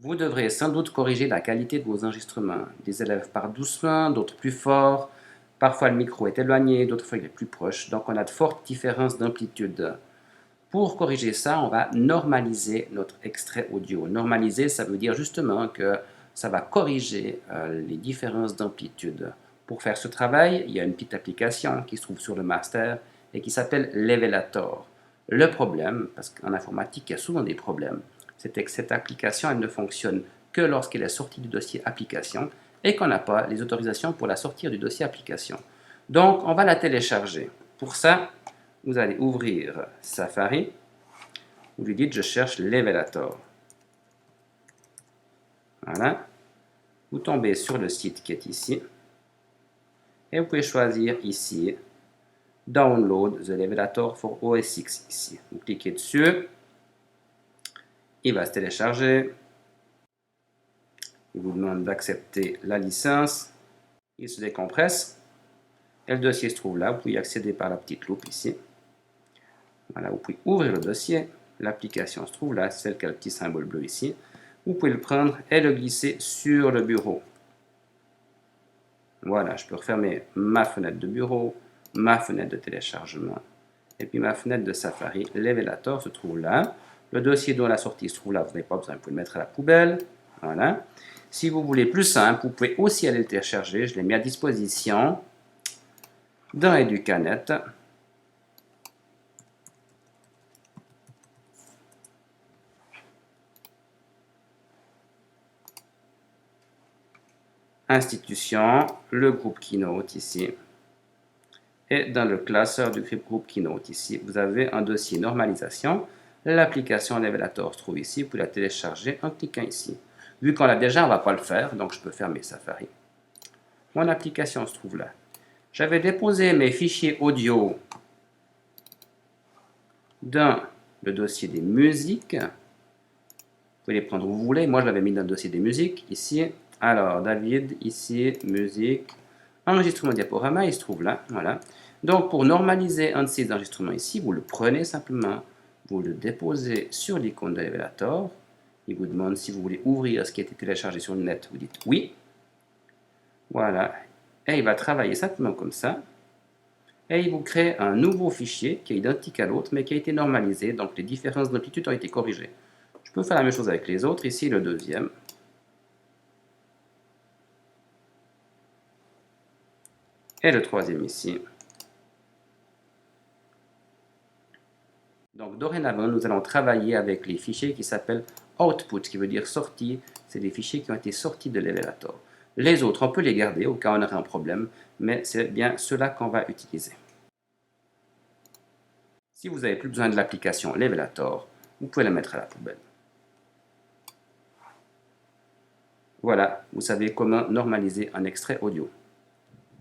Vous devrez sans doute corriger la qualité de vos enregistrements. Des élèves parlent doucement, d'autres plus fort. Parfois le micro est éloigné, d'autres fois il est plus proche. Donc on a de fortes différences d'amplitude. Pour corriger ça, on va normaliser notre extrait audio. Normaliser, ça veut dire justement que ça va corriger les différences d'amplitude. Pour faire ce travail, il y a une petite application qui se trouve sur le master et qui s'appelle Levelator. Le problème, parce qu'en informatique, il y a souvent des problèmes, c'est que cette application, elle ne fonctionne que lorsqu'elle est sortie du dossier application et qu'on n'a pas les autorisations pour la sortir du dossier application. Donc, on va la télécharger. Pour ça, vous allez ouvrir Safari. Vous lui dites, je cherche Levelator. Voilà. Vous tombez sur le site qui est ici. Et vous pouvez choisir ici, Download the Levelator for OS X. Ici. Vous cliquez dessus. Il va se télécharger. Il vous demande d'accepter la licence. Il se décompresse. Et le dossier se trouve là. Vous pouvez y accéder par la petite loupe ici. Voilà, vous pouvez ouvrir le dossier. L'application se trouve là, celle qui a le petit symbole bleu ici. Vous pouvez le prendre et le glisser sur le bureau. Voilà, je peux refermer ma fenêtre de bureau, ma fenêtre de téléchargement, et puis ma fenêtre de Safari. Levelator se trouve là. Le dossier dont la sortie se trouve là, vous n'avez pas besoin, vous pouvez le mettre à la poubelle. Voilà. Si vous voulez plus simple, vous pouvez aussi aller le télécharger. Je l'ai mis à disposition dans Educanet. Institution, le groupe Keynote ici. Et dans le classeur du groupe Keynote ici, vous avez un dossier normalisation. L'application Levelator se trouve ici. Vous pouvez la télécharger en cliquant ici. Vu qu'on l'a déjà, on ne va pas le faire, donc je peux fermer Safari. Mon application se trouve là. J'avais déposé mes fichiers audio dans le dossier des musiques. Vous pouvez les prendre où vous voulez. Moi, je l'avais mis dans le dossier des musiques, ici. Alors, David, ici, musique, enregistrement diaporama, il se trouve là, voilà. Donc, pour normaliser un de ces enregistrements ici, vous le prenez simplement, vous le déposez sur l'icône de Levelator. Il vous demande si vous voulez ouvrir ce qui a été téléchargé sur le net. Vous dites oui. Voilà. Et il va travailler simplement comme ça. Et il vous crée un nouveau fichier qui est identique à l'autre, mais qui a été normalisé. Donc, les différences d'amplitude ont été corrigées. Je peux faire la même chose avec les autres. Ici, le deuxième. Et le troisième ici. Donc, dorénavant, nous allons travailler avec les fichiers qui s'appellent output, qui veut dire sortie. C'est des fichiers qui ont été sortis de Levelator. Les autres, on peut les garder au cas où on aurait un problème, mais c'est bien ceux-là qu'on va utiliser. Si vous n'avez plus besoin de l'application Levelator, vous pouvez la mettre à la poubelle. Voilà, vous savez comment normaliser un extrait audio.